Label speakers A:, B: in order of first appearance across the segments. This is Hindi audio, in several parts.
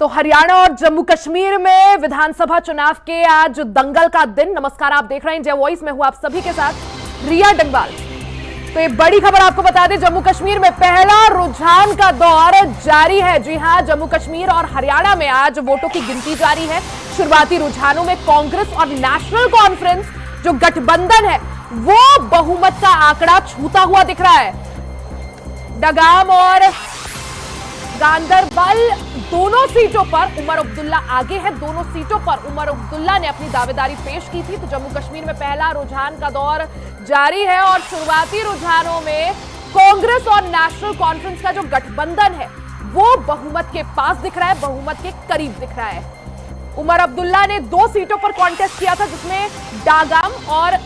A: तो हरियाणा और जम्मू कश्मीर में विधानसभा चुनाव के आज दंगल का दिन। नमस्कार, आप देख रहे हैं जय वॉइस में हूं आप सभी के साथ रिया डंगवाल। तो ये बड़ी खबर आपको बता दें, जम्मू कश्मीर में पहला रुझान का दौर जारी है। जी हां, जम्मू कश्मीर और हरियाणा में आज वोटों की गिनती जारी है। शुरुआती रुझानों में कांग्रेस और नेशनल कॉन्फ्रेंस जो गठबंधन है वो बहुमत का आंकड़ा छूता हुआ दिख रहा है। डगाम और गांदरबल दोनों सीटों पर उमर अब्दुल्ला आगे है। दोनों सीटों पर उमर अब्दुल्ला ने अपनी दावेदारी पेश की थी। तो जम्मू कश्मीर में पहला रुझान का दौर जारी है और शुरुआती रुझानों में कांग्रेस और नेशनल कॉन्फ्रेंस का जो गठबंधन है वो बहुमत के पास दिख रहा है, बहुमत के करीब दिख रहा है। उमर अब्दुल्ला ने 2 सीटों पर कॉन्टेस्ट किया था, जिसमें डागाम और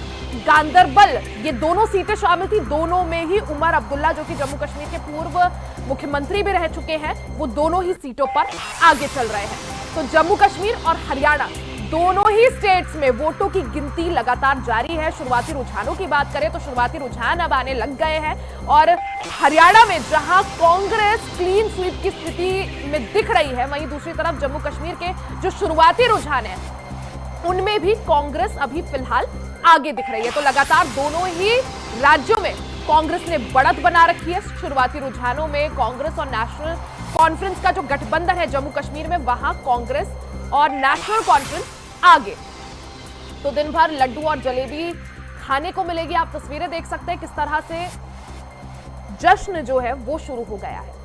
A: गांदरबल ये दोनों सीटें शामिल थी। दोनों में ही उमर अब्दुल्ला, जो कि जम्मू कश्मीर के पूर्व मुख्यमंत्री भी रह चुके हैं, वो दोनों ही सीटों पर आगे चल रहे हैं। तो जम्मू कश्मीर और हरियाणा दोनों ही स्टेट्स में वोटों की गिनती लगातार जारी है। शुरुआती रुझानों की बात करें तो शुरुआती रुझान अब आने लग गए हैं और हरियाणा में जहां कांग्रेस क्लीन स्वीप की स्थिति में दिख रही है, वहीं दूसरी तरफ जम्मू कश्मीर के जो शुरुआती रुझान है उनमें भी कांग्रेस अभी फिलहाल आगे दिख रही है। तो लगातार दोनों ही राज्यों में कांग्रेस ने बढ़त बना रखी है। शुरुआती रुझानों में कांग्रेस और नेशनल कॉन्फ्रेंस का जो गठबंधन है जम्मू कश्मीर में, वहां कांग्रेस और नेशनल कॉन्फ्रेंस आगे। तो दिन भर लड्डू और जलेबी खाने को मिलेगी। आप तस्वीरें देख सकते हैं किस तरह से जश्न जो है वो शुरू हो गया है।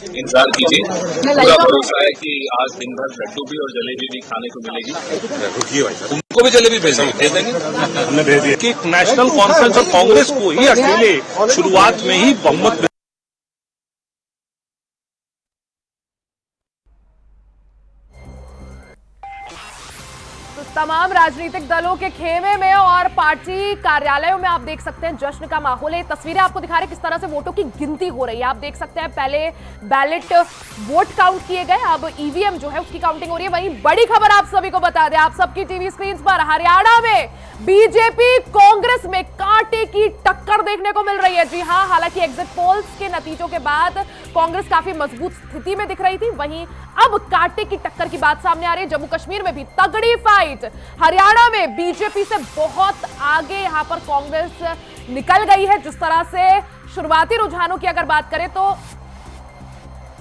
B: इंतजार कीजिए, पूरा भरोसा है कि आज दिन भर लड्डू भी और जलेबी भी खाने को मिलेगी।
C: रुकिए भाई साहब,
B: उनको भी जलेबी भेज देंगे।
C: हमने भेज दिया
D: कि नेशनल कॉन्फ्रेंस और कांग्रेस को ही अकेले शुरुआत में ही बहुमत
A: तमाम राजनीतिक दलों के खेमे में और पार्टी कार्यालयों में आप देख सकते हैं जश्न का माहौल है। तस्वीरें आपको दिखा रहे किस तरह से वोटों की गिनती हो रही है। आप देख सकते हैं पहले बैलेट वोट काउंट किए गए, अब ईवीएम जो है उसकी काउंटिंग हो रही है। वहीं बड़ी खबर आप सभी को बता दें, आप सबकी टीवी स्क्रीन पर हरियाणा में बीजेपी कांग्रेस में कांटे की टक्कर देखने को मिल रही है। जी हां, हालांकि एग्जिट पोल्स के नतीजों के बाद कांग्रेस काफी मजबूत स्थिति में दिख रही थी, वहीं अब कांटे की टक्कर की बात सामने आ रही है। जम्मू कश्मीर में भी तगड़ी फाइट, हरियाणा में बीजेपी से बहुत आगे यहां पर कांग्रेस निकल गई है। जिस तरह से शुरुआती रुझानों की अगर बात करें तो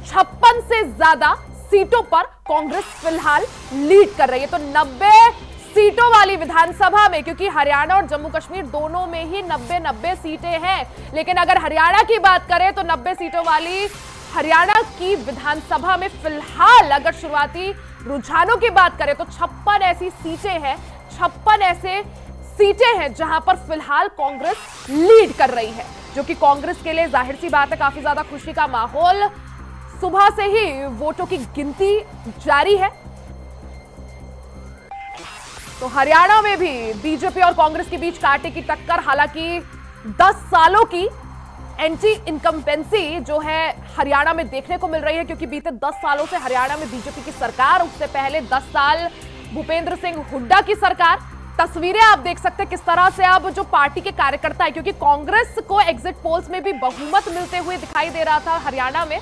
A: 56 से ज्यादा सीटों पर कांग्रेस फिलहाल लीड कर रही है। तो 90 सीटों वाली विधानसभा में, क्योंकि हरियाणा और जम्मू कश्मीर दोनों में ही 90 सीटें हैं, लेकिन अगर हरियाणा की बात करें तो 90 सीटों वाली हरियाणा की विधानसभा में फिलहाल अगर शुरुआती रुझानों की बात करें तो 56 ऐसी सीटें हैं, 56 ऐसे सीटें हैं जहां पर फिलहाल कांग्रेस लीड कर रही है, जो कि कांग्रेस के लिए जाहिर सी बात है काफी ज्यादा खुशी का माहौल। सुबह से ही वोटों की गिनती जारी है। तो हरियाणा में भी बीजेपी और कांग्रेस के बीच कांटे की टक्कर। हालांकि 10 सालों की एंटी इनकम्पेंसी जो है हरियाणा में देखने को मिल रही है, क्योंकि बीते 10 सालों से हरियाणा में बीजेपी की सरकार, उससे पहले 10 साल भूपेंद्र सिंह हुड्डा की सरकार। तस्वीरें आप देख सकते हैं किस तरह से अब जो पार्टी के कार्यकर्ता है, क्योंकि कांग्रेस को एग्जिट पोल्स में भी बहुमत मिलते हुए दिखाई दे रहा था हरियाणा में,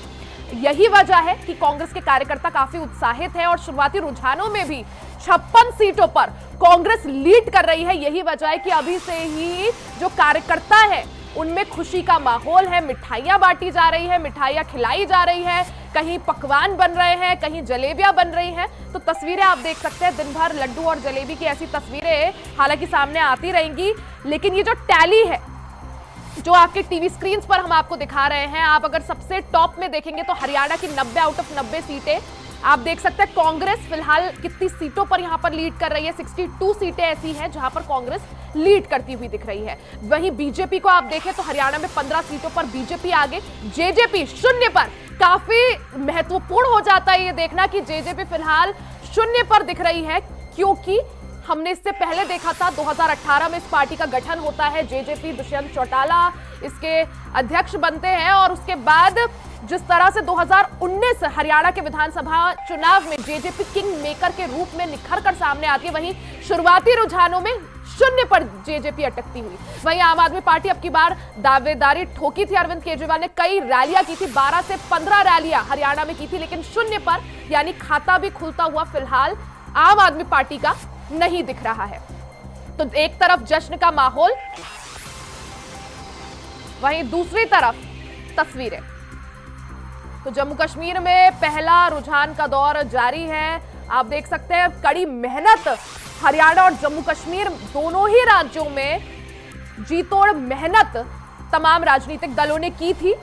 A: यही वजह है कि कांग्रेस के कार्यकर्ता काफी उत्साहित है और शुरुआती रुझानों में भी 56 सीटों पर कांग्रेस लीड कर रही है। यही वजह है कि अभी से ही जो कार्यकर्ता है उनमें खुशी का माहौल है। मिठाइयां बांटी जा रही है, मिठाइयां खिलाई जा रही है, कहीं पकवान बन रहे हैं, कहीं जलेबियां बन रही हैं। तो तस्वीरें आप देख सकते हैं, दिन भर लड्डू और जलेबी की ऐसी तस्वीरें हालांकि सामने आती रहेंगी, लेकिन ये जो टैली है जो आपके टीवी स्क्रीन पर हम आपको दिखा रहे हैं, आप अगर सबसे टॉप में देखेंगे तो हरियाणा की 90 आउट ऑफ 90 सीटें आप देख सकते हैं। कांग्रेस फिलहाल कितनी सीटों पर यहां पर लीड कर रही है, 62 सीटें ऐसी हैं जहां पर कांग्रेस लीड करती हुई दिख रही है। वहीं बीजेपी को आप देखें तो हरियाणा में 15 सीटों पर बीजेपी आगे, जेजेपी शून्य पर। काफी महत्वपूर्ण हो जाता है ये देखना कि जेजेपी फिलहाल शून्य पर दिख रही है, क्योंकि हमने इससे पहले देखा था 2018 में इस पार्टी का गठन होता है, जेजेपी दुष्यंत चौटाला इसके अध्यक्ष बनते हैं और उसके बाद जिस तरह से 2019 हरियाणा के विधानसभा चुनाव में जेजेपी किंग मेकर के रूप में निखर कर सामने आती है, वहीं शुरुआती रुझानों में शून्य पर जेजेपी अटकती हुई। वहीं आम आदमी पार्टी अब की बार दावेदारी ठोकी थी। अरविंद केजरीवाल ने कई रैलियां की थी, 12 से 15 रैलियां हरियाणा में की थी, लेकिन शून्य पर, यानी खाता भी खुलता हुआ फिलहाल आम आदमी पार्टी का नहीं दिख रहा है। तो एक तरफ जश्न का माहौल, वहीं दूसरी तरफ तस्वीरें। तो जम्मू कश्मीर में पहला रुझान का दौर जारी है। आप देख सकते हैं कड़ी मेहनत हरियाणा और जम्मू कश्मीर दोनों ही राज्यों में जी तोड़ मेहनत तमाम राजनीतिक दलों ने की थी।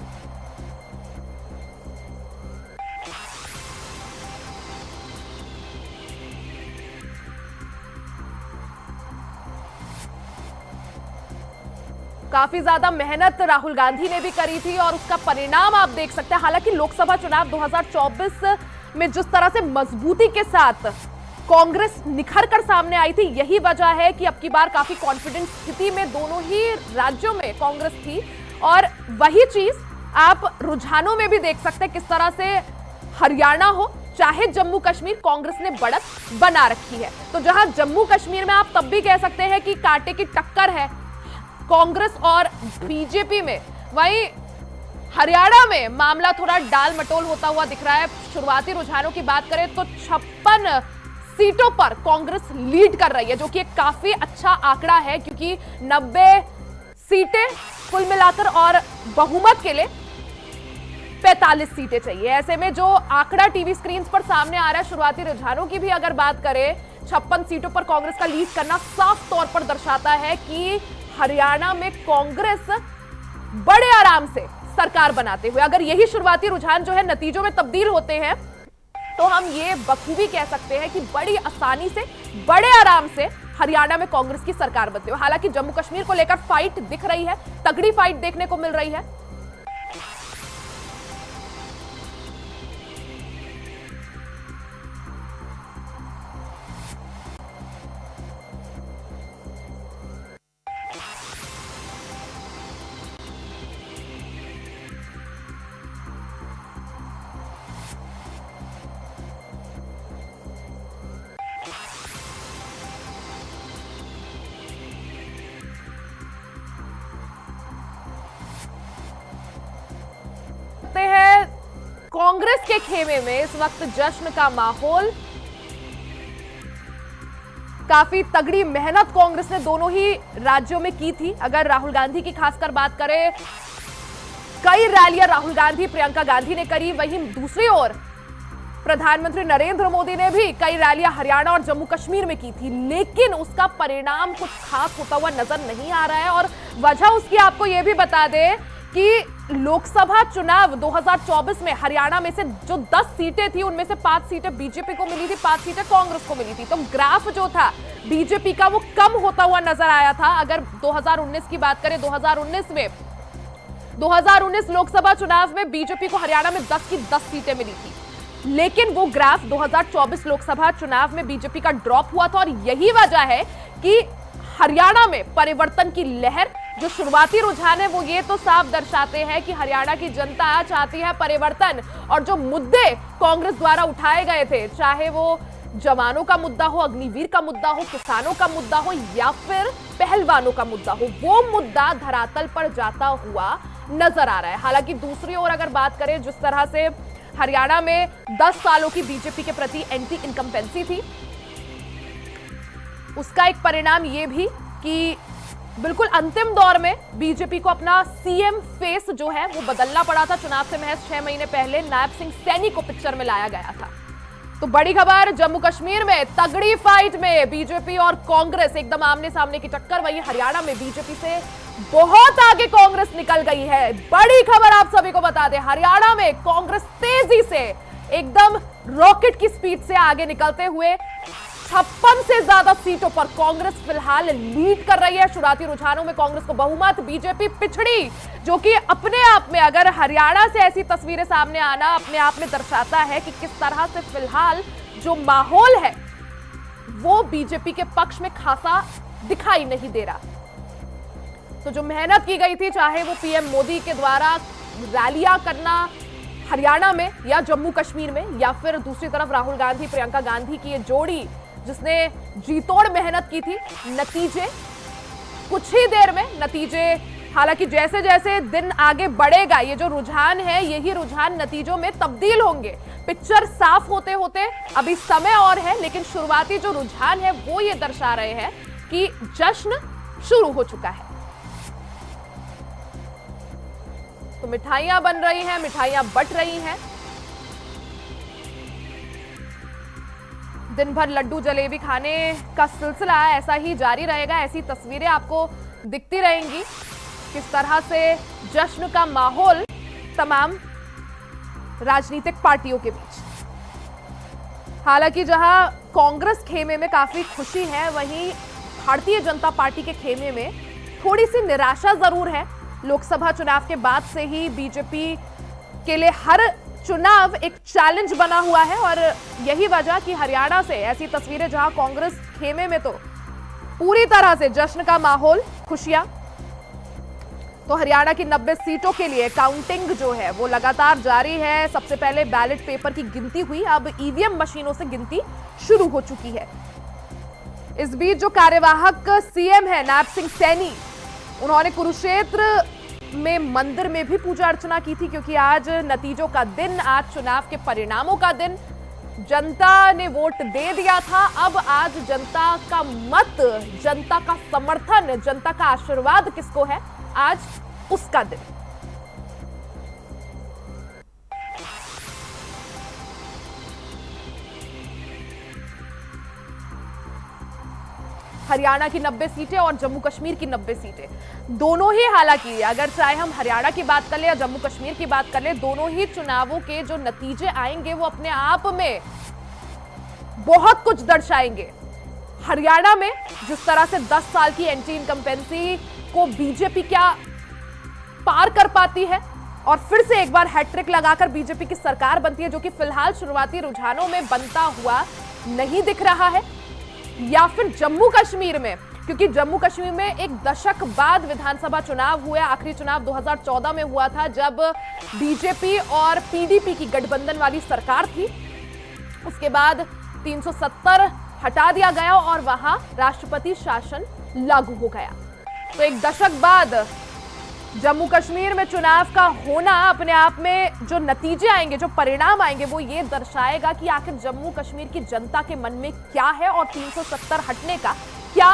A: काफी ज्यादा मेहनत राहुल गांधी ने भी करी थी और उसका परिणाम आप देख सकते हैं। हालांकि लोकसभा चुनाव 2024 में जिस तरह से मजबूती के साथ कांग्रेस निखर कर सामने आई थी, यही वजह है कि अब की बार काफी कॉन्फिडेंट स्थिति में दोनों ही राज्यों में कांग्रेस थी। और वही चीज आप रुझानों में भी देख सकते हैं, किस तरह से हरियाणा हो चाहे जम्मू कश्मीर, कांग्रेस ने बढ़त बना रखी है। तो जहां जम्मू कश्मीर में आप तब भी कह सकते हैं कि कांटे की टक्कर है कांग्रेस और बीजेपी में, वहीं हरियाणा में मामला थोड़ा डाल मटोल होता हुआ दिख रहा है। शुरुआती रुझानों की बात करें तो 56 सीटों पर कांग्रेस लीड कर रही है, जो कि एक काफी अच्छा आंकड़ा है, क्योंकि 90 सीटें कुल मिलाकर और बहुमत के लिए 45 सीटें चाहिए। ऐसे में जो आंकड़ा टीवी स्क्रीन पर सामने आ रहा है शुरुआती रुझानों की भी अगर बात करें, 56 सीटों पर कांग्रेस का लीड करना साफ तौर पर दर्शाता है कि हरियाणा में कांग्रेस बड़े आराम से सरकार बनाते हुए, अगर यही शुरुआती रुझान जो है नतीजों में तब्दील होते हैं, तो हम ये बखूबी कह सकते हैं कि बड़ी आसानी से, बड़े आराम से हरियाणा में कांग्रेस की सरकार बनती हुई। हालांकि जम्मू कश्मीर को लेकर फाइट दिख रही है, तगड़ी फाइट देखने को मिल रही है। हैं कांग्रेस के खेमे में इस वक्त जश्न का माहौल। काफी तगड़ी मेहनत कांग्रेस ने दोनों ही राज्यों में की थी। अगर राहुल गांधी की खासकर बात करें, कई रैलियां राहुल गांधी, प्रियंका गांधी ने करी। वहीं दूसरी ओर प्रधानमंत्री नरेंद्र मोदी ने भी कई रैलियां हरियाणा और जम्मू कश्मीर में की थी, लेकिन उसका परिणाम कुछ खास होता हुआ नजर नहीं आ रहा है। और वजह उसकी आपको यह भी बता दें कि लोकसभा चुनाव 2024 में हरियाणा में से जो 10 सीटें थी, उनमें से 5 सीटें बीजेपी को मिली थी, 5 सीटें कांग्रेस को मिली थी। तो ग्राफ जो था बीजेपी का वो कम होता हुआ नजर आया था। अगर 2019 की बात करें, 2019 लोकसभा चुनाव में बीजेपी को हरियाणा में 10 की 10 सीटें मिली थी, लेकिन वो ग्राफ 2024 लोकसभा चुनाव में बीजेपी का ड्रॉप हुआ था। और यही वजह है कि हरियाणा में परिवर्तन की लहर, जो शुरुआती रुझान है वो ये तो साफ दर्शाते हैं कि हरियाणा की जनता चाहती है परिवर्तन। और जो मुद्दे कांग्रेस द्वारा उठाए गए थे, चाहे वो जवानों का मुद्दा हो, अग्निवीर का मुद्दा हो, किसानों का मुद्दा हो या फिर पहलवानों का मुद्दा हो, वो मुद्दा धरातल पर जाता हुआ नजर आ रहा है। हालांकि दूसरी ओर अगर बात करें, जिस तरह से हरियाणा में 10 सालों की बीजेपी के प्रति एंटी इनकम्पेंसी थी, उसका एक परिणाम यह भी कि बिल्कुल अंतिम दौर में बीजेपी को अपना सीएम फेस जो है वो बदलना पड़ा था। चुनाव से महज 6 महीने पहले नायब सिंह सैनी को पिक्चर में लाया गया था। तो बड़ी खबर, जम्मू कश्मीर में तगड़ी फाइट में बीजेपी और कांग्रेस एकदम आमने सामने की टक्कर। वहीं हरियाणा में बीजेपी से बहुत आगे कांग्रेस निकल गई है। बड़ी खबर आप सभी को बता दें, हरियाणा में कांग्रेस तेजी से एकदम रॉकेट की स्पीड से आगे निकलते हुए 56 से ज्यादा सीटों पर कांग्रेस फिलहाल लीड कर रही है। शुरुआती रुझानों में कांग्रेस को बहुमत, बीजेपी पिछड़ी, जो कि अपने आप में अगर हरियाणा से ऐसी तस्वीरें सामने आना अपने आप में दर्शाता है कि किस तरह से फिलहाल जो माहौल है वो बीजेपी के पक्ष में खासा दिखाई नहीं दे रहा। तो जो मेहनत की गई थी, चाहे वो पीएम मोदी के द्वारा रैलियां करना हरियाणा में या जम्मू कश्मीर में, या फिर दूसरी तरफ राहुल गांधी, प्रियंका गांधी की ये जोड़ी जिसने जीतोड़ मेहनत की थी। नतीजे कुछ ही देर में नतीजे, हालांकि जैसे जैसे दिन आगे बढ़ेगा ये जो रुझान है, यही रुझान नतीजों में तब्दील होंगे। पिक्चर साफ होते होते अभी समय और है, लेकिन शुरुआती जो रुझान है वो ये दर्शा रहे हैं कि जश्न शुरू हो चुका है। तो मिठाइयां बन रही हैं, मिठाइयां बंट रही हैं। दिन भर लड्डू जलेबी खाने का सिलसिला ऐसा ही जारी रहेगा। ऐसी तस्वीरें आपको दिखती रहेंगी, किस तरह से जश्न का माहौल तमाम राजनीतिक पार्टियों के बीच। हालांकि जहां कांग्रेस खेमे में काफी खुशी है, वहीं भारतीय जनता पार्टी के खेमे में थोड़ी सी निराशा जरूर है। लोकसभा चुनाव के बाद से ही बीजेपी के लिए हर चुनाव एक चैलेंज बना हुआ है और यही वजह कि हरियाणा से ऐसी तस्वीरें जहां कांग्रेस खेमे में तो पूरी तरह से जश्न का माहौल, खुशियां, तो हरियाणा की 90 सीटों के लिए काउंटिंग जो है वो लगातार जारी है। सबसे पहले बैलेट पेपर की गिनती हुई, अब ईवीएम मशीनों से गिनती शुरू हो चुकी है। इस बीच जो कार्यवाहक सीएम है नायब सिंह सैनी, उन्होंने कुरुक्षेत्र में मंदिर में भी पूजा अर्चना की थी, क्योंकि आज नतीजों का दिन, आज चुनाव के परिणामों का दिन। जनता ने वोट दे दिया था, अब आज जनता का मत, जनता का समर्थन, जनता का आशीर्वाद किसको है, आज उसका दिन। हरियाणा की 90 सीटें और जम्मू कश्मीर की 90 सीटें, दोनों ही, हालांकि अगर चाहे हम हरियाणा की बात कर ले या जम्मू कश्मीर की बात कर ले, दोनों ही चुनावों के जो नतीजे आएंगे वो अपने आप में बहुत कुछ दर्शाएंगे। हरियाणा में जिस तरह से 10 साल की एंटी इनकम्पेंसी को बीजेपी क्या पार कर पाती है और फिर से एक बार हैट्रिक लगाकर बीजेपी की सरकार बनती है, जो कि फिलहाल शुरुआती रुझानों में बनता हुआ नहीं दिख रहा है। या फिर जम्मू कश्मीर में, क्योंकि जम्मू कश्मीर में एक दशक बाद विधानसभा चुनाव हुआ। आखिरी चुनाव 2014 में हुआ था, जब बीजेपी और पीडीपी की गठबंधन वाली सरकार थी। उसके बाद 370 हटा दिया गया और वहां राष्ट्रपति शासन लागू हो गया। तो एक दशक बाद जम्मू कश्मीर में चुनाव का होना अपने आप में जो नतीजे आएंगे, जो परिणाम आएंगे, वो ये दर्शाएगा कि आखिर जम्मू कश्मीर की जनता के मन में क्या है और 370 हटने का क्या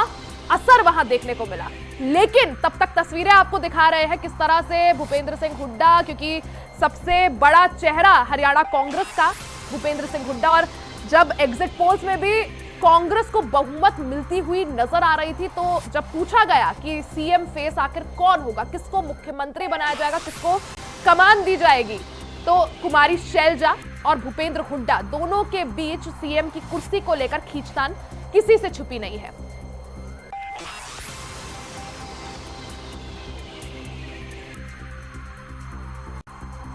A: असर वहां देखने को मिला। लेकिन तब तक तस्वीरें आपको दिखा रहे हैं किस तरह से भूपेंद्र सिंह हुड्डा, क्योंकि सबसे बड़ा चेहरा हरियाणा कांग्रेस का भूपेंद्र सिंह हुड्डा, और जब एग्जिट पोल्स में भी कांग्रेस को बहुमत मिलती हुई नजर आ रही थी, तो जब पूछा गया कि सीएम फेस आखिर कौन होगा, किसको मुख्यमंत्री बनाया जाएगा, किसको कमान दी जाएगी, तो कुमारी शैलजा और भूपेंद्र हुड्डा दोनों के बीच सीएम की कुर्सी को लेकर खींचतान किसी से छुपी नहीं है।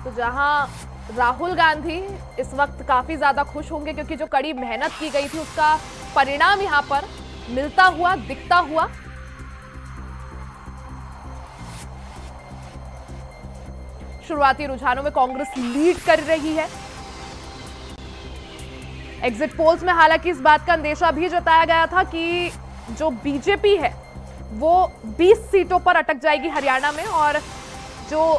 A: तो जहां राहुल गांधी इस वक्त काफी ज्यादा खुश होंगे, क्योंकि जो कड़ी मेहनत की गई थी उसका परिणाम यहां पर मिलता हुआ, दिखता हुआ। शुरुआती रुझानों में कांग्रेस लीड कर रही है। एग्जिट पोल्स में हालांकि इस बात का अंदेशा भी जताया गया था कि जो बीजेपी है वो 20 सीटों पर अटक जाएगी हरियाणा में, और जो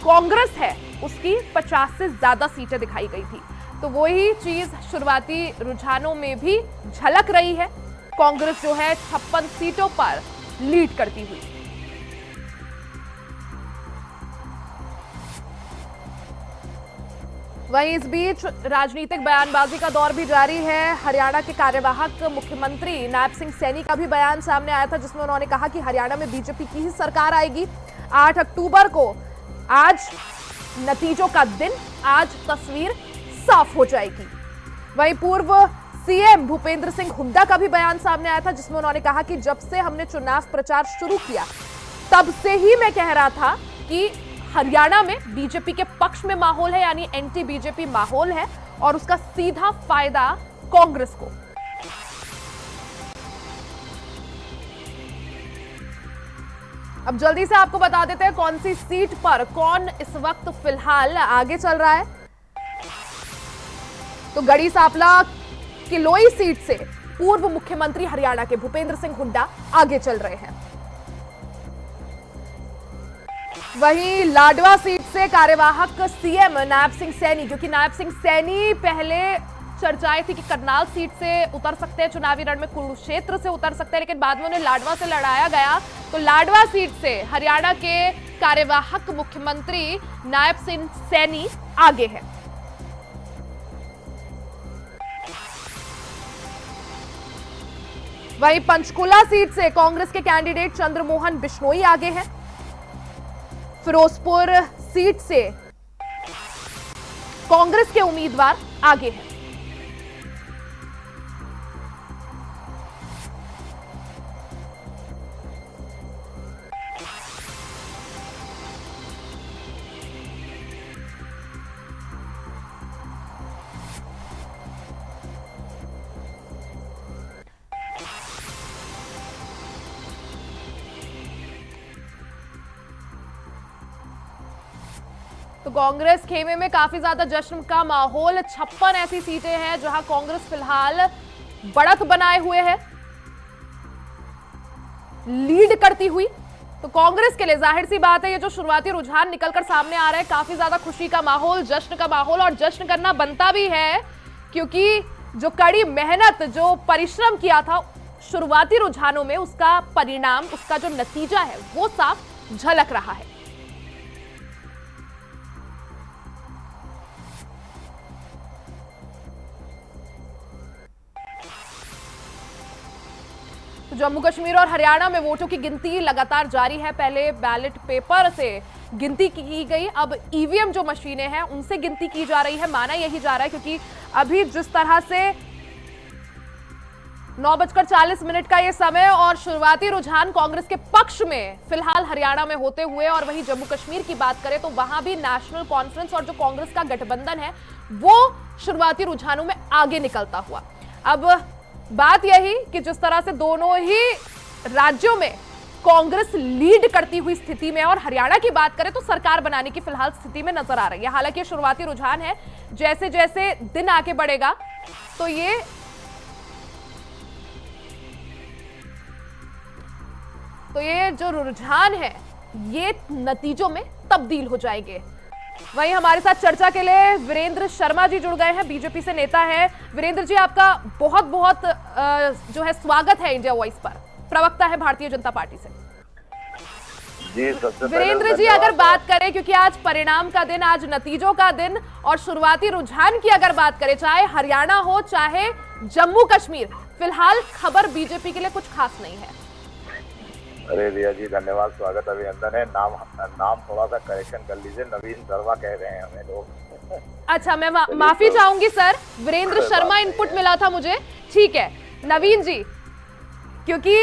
A: कांग्रेस है उसकी 50 से ज्यादा सीटें दिखाई गई थी। तो वही चीज शुरुआती रुझानों में भी झलक रही है। कांग्रेस जो है 56 सीटों पर लीड करती हुई। वहीं इस बीच राजनीतिक बयानबाजी का दौर भी जारी है। हरियाणा के कार्यवाहक मुख्यमंत्री नायब सिंह सैनी का भी बयान सामने आया था, जिसमें उन्होंने कहा कि हरियाणा में बीजेपी की ही सरकार आएगी। 8 अक्टूबर को आज नतीजों का दिन, आज तस्वीर साफ हो जाएगी। वहीं पूर्व सीएम भूपेंद्र सिंह हुड्डा का भी बयान सामने आया था, जिसमें उन्होंने कहा कि जब से हमने चुनाव प्रचार शुरू किया तब से ही मैं कह रहा था कि हरियाणा में बीजेपी के पक्ष में माहौल है, यानी एंटी बीजेपी माहौल है, और उसका सीधा फायदा कांग्रेस को। अब जल्दी से आपको बता देते हैं कौन सी सीट पर कौन इस वक्त फिलहाल आगे चल रहा है। तो गढ़ी सांपला किलोई सीट से पूर्व मुख्यमंत्री हरियाणा के भूपेंद्र सिंह हुड्डा आगे चल रहे हैं। वहीं लाडवा सीट से कार्यवाहक सीएम नायब सिंह सैनी, क्योंकि नायब सिंह सैनी पहले चर्चाएं थी कि करनाल सीट से उतर सकते हैं चुनावी रण में, कुरुक्षेत्र से उतर सकते हैं, लेकिन बाद में उन्हें लाडवा से लड़ाया गया। तो लाडवा सीट से हरियाणा के कार्यवाहक मुख्यमंत्री नायब सिंह सैनी आगे हैं। वहीं पंचकुला सीट से कांग्रेस के कैंडिडेट चंद्रमोहन बिश्नोई आगे हैं। फिरोजपुर सीट से कांग्रेस के उम्मीदवार आगे हैं। तो कांग्रेस खेमे में काफी ज्यादा जश्न का माहौल। 56 ऐसी सीटें हैं जहां कांग्रेस फिलहाल बढ़त बनाए हुए है, लीड करती हुई। तो कांग्रेस के लिए जाहिर सी बात है, ये जो शुरुआती रुझान निकलकर सामने आ रहा है, काफी ज्यादा खुशी का माहौल, जश्न का माहौल, और जश्न करना बनता भी है, क्योंकि जो कड़ी मेहनत, जो परिश्रम किया था शुरुआती रुझानों में, उसका परिणाम, उसका जो नतीजा है, वो साफ झलक रहा है। तो जम्मू कश्मीर और हरियाणा में वोटों की गिनती लगातार जारी है। पहले बैलेट पेपर से गिनती की गई, अब ईवीएम जो मशीनें हैं उनसे गिनती की जा रही है। माना यही जा रहा है, क्योंकि अभी जिस तरह से 9:40 का ये समय और शुरुआती रुझान कांग्रेस के पक्ष में फिलहाल हरियाणा में होते हुए, और वहीं जम्मू कश्मीर की बात करें तो वहां भी नेशनल कॉन्फ्रेंस और जो कांग्रेस का गठबंधन है वो शुरुआती रुझानों में आगे निकलता हुआ। अब बात यही कि जिस तरह से दोनों ही राज्यों में कांग्रेस लीड करती हुई स्थिति में, और हरियाणा की बात करें तो सरकार बनाने की फिलहाल स्थिति में नजर आ रही है। हालांकि शुरुआती रुझान है, जैसे जैसे दिन आगे बढ़ेगा तो ये जो रुझान है ये नतीजों में तब्दील हो जाएंगे। वहीं हमारे साथ चर्चा के लिए वीरेंद्र शर्मा जी जुड़ गए हैं, बीजेपी से नेता है। वीरेंद्र जी, आपका बहुत बहुत जो है स्वागत है इंडिया वॉइस पर, प्रवक्ता है भारतीय जनता पार्टी से।
E: जी, सबसे
A: वीरेंद्र जी, अगर बात करें, क्योंकि आज परिणाम का दिन, आज नतीजों का दिन, और शुरुआती रुझान की अगर बात करें, चाहे हरियाणा हो चाहे जम्मू कश्मीर, फिलहाल खबर बीजेपी के लिए कुछ खास नहीं है।
E: अरे रिया जी, धन्यवाद, स्वागत, अभिनंदन है। नाम थोड़ा सा करेक्शन कर लीजिए, नवीन शर्मा कह रहे हैं हमें लोग।
A: अच्छा, मैं माफी चाहूंगी सर, वीरेंद्र शर्मा इनपुट मिला था मुझे। ठीक है नवीन जी, क्योंकि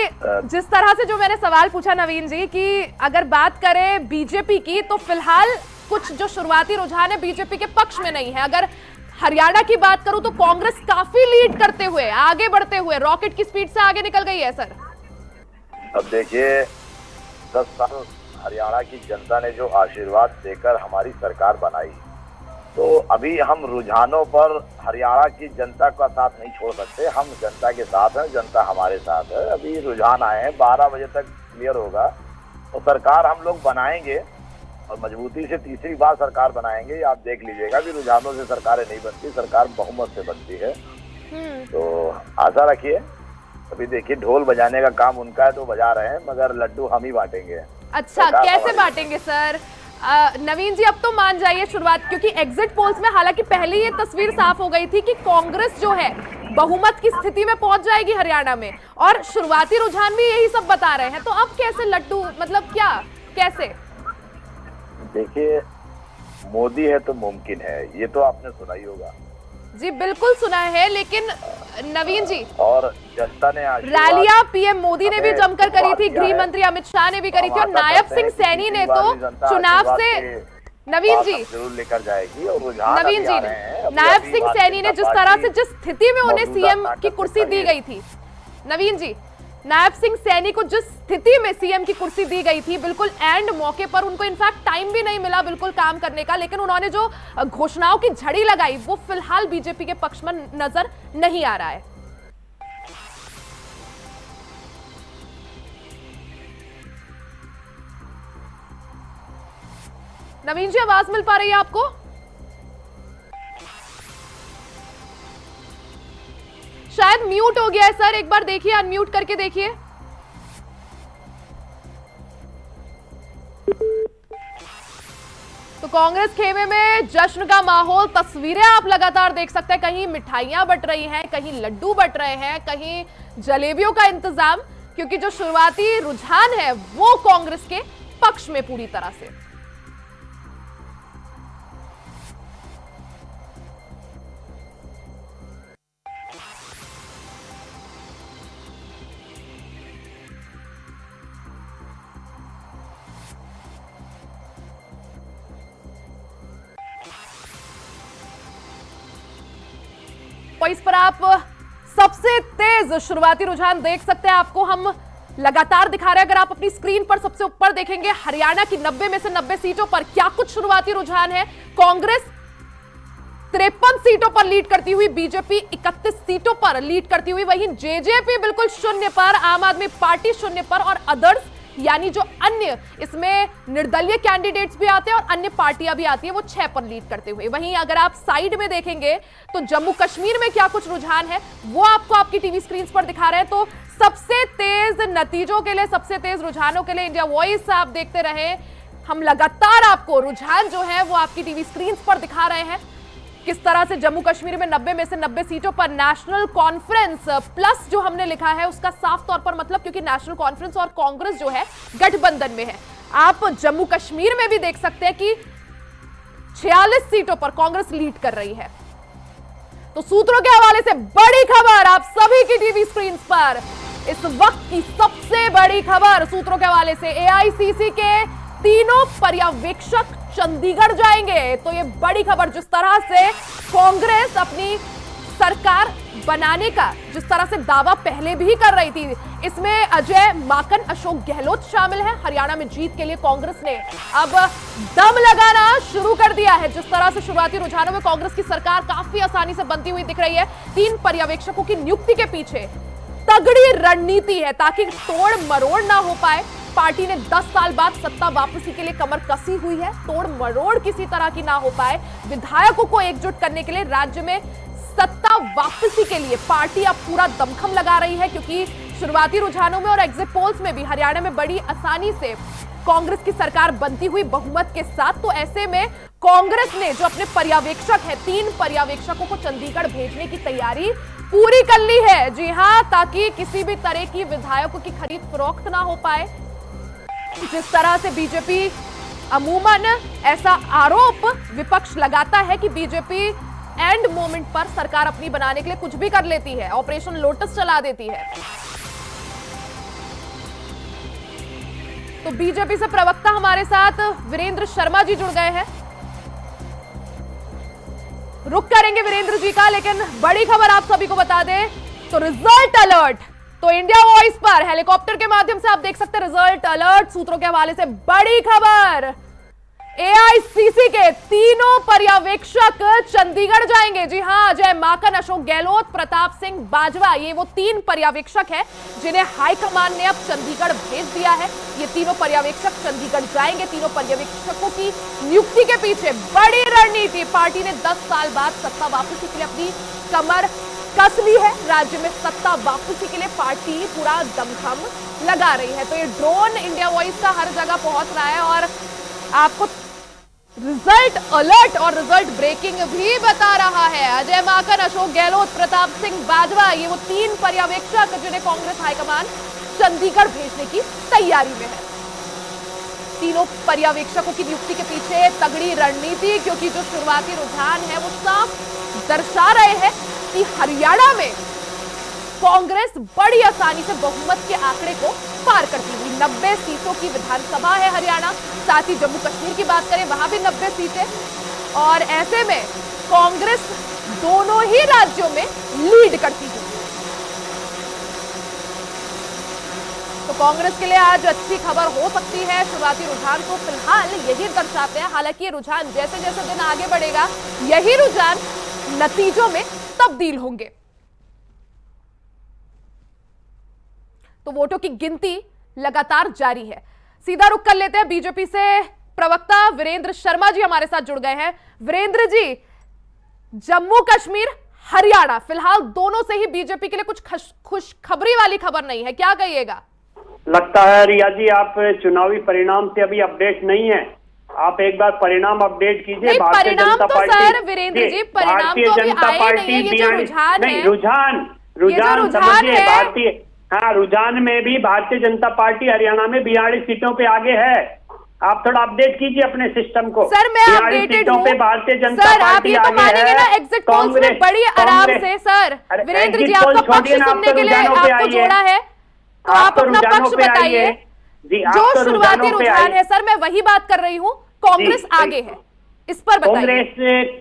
A: जिस तरह से जो मैंने सवाल पूछा नवीन जी, कि अगर बात करें बीजेपी की, तो फिलहाल कुछ जो शुरुआती रुझान है बीजेपी के पक्ष में नहीं है। अगर हरियाणा की बात करूं तो कांग्रेस काफी लीड करते हुए, आगे बढ़ते हुए, रॉकेट की स्पीड से आगे निकल गई है सर।
E: अब देखिए, 10 साल हरियाणा की जनता ने जो आशीर्वाद देकर हमारी सरकार बनाई, तो अभी हम रुझानों पर हरियाणा की जनता का साथ नहीं छोड़ सकते। हम जनता के साथ हैं, जनता हमारे साथ है। अभी रुझान आए हैं, 12 बजे तक क्लियर होगा, तो सरकार हम लोग बनाएंगे और मजबूती से तीसरी बार सरकार बनाएंगे। आप देख लीजिएगा कि रुझानों से सरकारें नहीं बनती, सरकार बहुमत से बनती है। तो आशा रखिए। अभी देखिए, ढोल बजाने का काम उनका है तो बजा रहे हैं, मगर लड्डू हम ही बांटेंगे।
A: अच्छा, कैसे बांटेंगे सर? नवीन जी, अब तो मान जाइए शुरुआत, क्योंकि एग्जिट पोल्स में हालांकि पहले ये तस्वीर साफ हो गई थी कि कांग्रेस जो है बहुमत की स्थिति में पहुंच जाएगी हरियाणा में, और शुरुआती रुझान भी यही सब बता रहे हैं। तो अब कैसे लड्डू, मतलब क्या, कैसे?
E: देखिए, मोदी है तो मुमकिन है, ये तो आपने सुना ही होगा।
A: जी बिल्कुल सुना है, लेकिन नवीन जी,
E: और जनता ने
A: रैलियां पीएम मोदी ने भी जमकर करी थी, गृह मंत्री अमित शाह ने भी करी थी, और नायब सिंह सैनी ने तो चुनाव से, नवीन जी
E: जरूर लेकर जाएगी। और
A: नवीन जी, नायब सिंह सैनी ने जिस तरह से, जिस स्थिति में उन्हें सीएम की कुर्सी दी गई थी, नवीन जी, नायब सिंह सैनी को जिस स्थिति में सीएम की कुर्सी दी गई थी, बिल्कुल एंड मौके पर, उनको इनफैक्ट टाइम भी नहीं मिला बिल्कुल काम करने का, लेकिन उन्होंने जो घोषणाओं की झड़ी लगाई वो फिलहाल बीजेपी के पक्ष में नजर नहीं आ रहा है। नवीन जी, आवाज मिल पा रही है आपको? शायद म्यूट हो गया है सर, एक बार देखिए, अनम्यूट करके देखिए। तो कांग्रेस खेमे में जश्न का माहौल, तस्वीरें आप लगातार देख सकते हैं। कहीं मिठाइयां बट रही हैं, कहीं लड्डू बट रहे हैं, कहीं जलेबियों का इंतजाम, क्योंकि जो शुरुआती रुझान है वो कांग्रेस के पक्ष में पूरी तरह से। इस पर आप सबसे तेज शुरुआती रुझान देख सकते हैं, आपको हम लगातार दिखा रहे हैं। अगर आप अपनी स्क्रीन पर सबसे ऊपर देखेंगे, हरियाणा की 90 में से 90 सीटों पर क्या कुछ शुरुआती रुझान है। कांग्रेस 53 सीटों पर लीड करती हुई, बीजेपी 31 सीटों पर लीड करती हुई, वहीं जेजेपी बिल्कुल शून्य पर, आम आदमी पार्टी शून्य पर, और अदर्स यानी जो अन्य, इसमें निर्दलीय कैंडिडेट्स भी आते हैं और अन्य पार्टियां भी आती है, वो 6 पर लीड करते हुए। वहीं अगर आप साइड में देखेंगे तो जम्मू कश्मीर में क्या कुछ रुझान है वो आपको आपकी टीवी स्क्रीन पर दिखा रहे हैं। तो सबसे तेज नतीजों के लिए, सबसे तेज रुझानों के लिए इंडिया वॉइस आप देखते रहे। हम लगातार आपको रुझान जो है वो आपकी टीवी स्क्रीन पर दिखा रहे हैं, किस तरह से जम्मू कश्मीर में 90 में से 90 सीटों पर नेशनल कॉन्फ्रेंस प्लस जो हमने लिखा है उसका साफ तौर पर मतलब, क्योंकि नेशनल कॉन्फ्रेंस और कांग्रेस जो है गठबंधन में है। आप जम्मू कश्मीर में भी देख सकते हैं कि 46 सीटों पर कांग्रेस लीड कर रही है। तो सूत्रों के हवाले से बड़ी खबर आप सभी की टीवी स्क्रीन पर, इस वक्त की सबसे बड़ी खबर सूत्रों के हवाले से, एआईसीसी के तीनों पर्यवेक्षक चंडीगढ़ जाएंगे। तो ये बड़ी खबर, जिस तरह से कांग्रेस अपनी सरकार बनाने का जिस तरह से दावा पहले भी कर रही थी, इसमें अजय माकन, अशोक गहलोत शामिल है। हरियाणा में जीत के लिए कांग्रेस ने अब दम लगाना शुरू कर दिया है। जिस तरह से शुरुआती रुझानों में कांग्रेस की सरकार काफी आसानी से बनती हुई दिख रही है, 3 पर्यवेक्षकों की नियुक्ति के पीछे तगड़ी रणनीति है ताकि तोड़ मरोड़ ना हो पाए। पार्टी ने 10 साल बाद सत्ता वापसी के लिए कमर कसी हुई है, तोड़ मरोड़ किसी तरह की ना हो पाए। विधायकों को एकजुट करने के लिए, राज्य में सत्ता वापसी के लिए पार्टी अब पूरा दमखम लगा रही है, क्योंकि शुरुआती रुझानों में और एग्जिट पोल्स में भी हरियाणा में बड़ी आसानी से कांग्रेस की सरकार बनती हुई बहुमत के साथ। तो ऐसे में कांग्रेस ने जो अपने पर्यवेक्षक है, 3 पर्यवेक्षकों को चंडीगढ़ भेजने की तैयारी पूरी कर ली है। जी हां, ताकि किसी भी तरह की विधायकों की खरीद फरोख्त ना हो पाए। जिस तरह से बीजेपी अमूमन ऐसा आरोप विपक्ष लगाता है कि बीजेपी एंड मोमेंट पर सरकार अपनी बनाने के लिए कुछ भी कर लेती है, ऑपरेशन लोटस चला देती है। तो बीजेपी से प्रवक्ता हमारे साथ वीरेंद्र शर्मा जी जुड़ गए हैं, रुक करेंगे वीरेंद्र जी का, लेकिन बड़ी खबर आप सभी को बता दें तो रिजल्ट अलर्ट। तो इंडिया वॉइस पर हेलीकॉप्टर के माध्यम से आप देख सकते हैं रिजल्ट अलर्ट। सूत्रों के हवाले से बड़ी खबर, एआईसीसी के तीनों पर्यवेक्षक चंडीगढ़ जाएंगे। जी हां, अजय माकन, अशोक गहलोत, प्रताप सिंह बाजवा, ये वो 3 पर्यवेक्षक हैं जिन्हें हाईकमान ने अब चंडीगढ़ भेज दिया है। ये तीनों पर्यवेक्षक चंडीगढ़ जाएंगे। तीनों पर्यवेक्षकों की नियुक्ति के पीछे बड़ी रणनीति, पार्टी ने 10 साल बाद सत्ता वापसी के लिए अपनी कमर कस ली है। राज्य में सत्ता वापसी के लिए पार्टी पूरा दमखम लगा रही है। तो ये ड्रोन इंडिया वॉइस का हर जगह पहुंच रहा है और आपको रिजल्ट अलर्ट और रिजल्ट ब्रेकिंग भी बता रहा है। अजय माकन, अशोक गहलोत, प्रताप सिंह बाजवा, ये वो 3 पर्यवेक्षक जिन्हें कांग्रेस हाईकमान चंडीगढ़ भेजने की तैयारी में है। तीनों पर्यवेक्षकों की नियुक्ति के पीछे तगड़ी रणनीति, क्योंकि जो शुरुआती रुझान है वो साफ दर्शा रहे हैं कि हरियाणा में कांग्रेस बड़ी आसानी से बहुमत के आंकड़े को पार करती हुई, 90 सीटों की विधानसभा है हरियाणा, साथ ही जम्मू कश्मीर की बात करें वहां भी 90 सीटें, और ऐसे में कांग्रेस दोनों ही राज्यों में लीड करती हुई। तो कांग्रेस के लिए आज अच्छी खबर हो सकती है। शुरुआती रुझान तो फिलहाल यही दर्शाते हैं, हालांकि ये रुझान जैसे जैसे दिन आगे बढ़ेगा यही रुझान नतीजों में तब्दील होंगे। तो वोटों की गिनती लगातार जारी है। सीधा रुख कर लेते हैं बीजेपी से प्रवक्ता वीरेंद्र शर्मा जी हमारे साथ जुड़ गए हैं। वीरेंद्र जी, जम्मू कश्मीर, हरियाणा, फिलहाल दोनों से ही बीजेपी के लिए कुछ खुशखबरी वाली खबर नहीं है, क्या कहिएगा?
F: लगता है रिया जी आप चुनावी परिणाम से अभी अपडेट नहीं है। आप एक बार परिणाम अपडेट कीजिए। भारतीय जनता पार्टी,
A: सर वीरेंद्र जी, परिणाम तो अभी आए नहीं है, ये जो रुझान है,
F: रुझान समझिए। रुझान में भी भारतीय जनता पार्टी हरियाणा में 42 सीटों पे आगे है। आप थोड़ा अपडेट कीजिए अपने सिस्टम को।
A: सर मैं अपडेटेड हूं।
F: पे भारतीय जनता
A: सर
F: पार्टी
A: आप ये तो मानेंगे ना, एग्जिट पोल्स में बड़ी आराम से। सर वीरेंद्र जी, आपका पक्ष सुनने के लिए आपको जोड़ा है, तो आप अपना पक्ष बताइए। जो शुरुआती रुझान है सर, मैं वही बात कर रही हूँ, कांग्रेस आगे है, इस पर बताइए।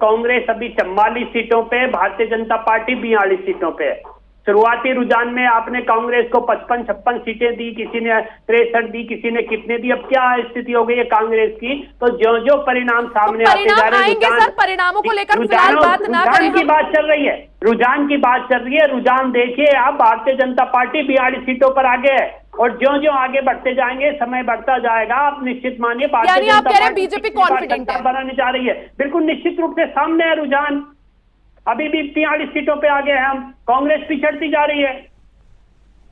F: कांग्रेस अभी 44 सीटों पे, भारतीय जनता पार्टी 42 सीटों पे है। शुरुआती रुझान में आपने कांग्रेस को 55-56 सीटें दी, किसी ने 63 दी, किसी ने कितने दी। अब क्या स्थिति हो गई है कांग्रेस की? तो जो जो परिणाम सामने आते जा रहे हैं,
A: सर परिणामों को लेकर फिलहाल बात ना करें,
F: रुझान की बात चल रही है, रुझान की बात चल रही है। रुझान देखिए आप, भारतीय जनता पार्टी 42 सीटों पर आगे है, और जो जो आगे बढ़ते जाएंगे, समय बढ़ता जाएगा, आप निश्चित मानिए Bharatiya Janata party
A: BJP confident है,
F: बनाने जा रही है। बिल्कुल निश्चित रूप से सामने है रुझान। अभी भी 43 सीटों पे आगे हैं हम। कांग्रेस पिछड़ती जा रही है।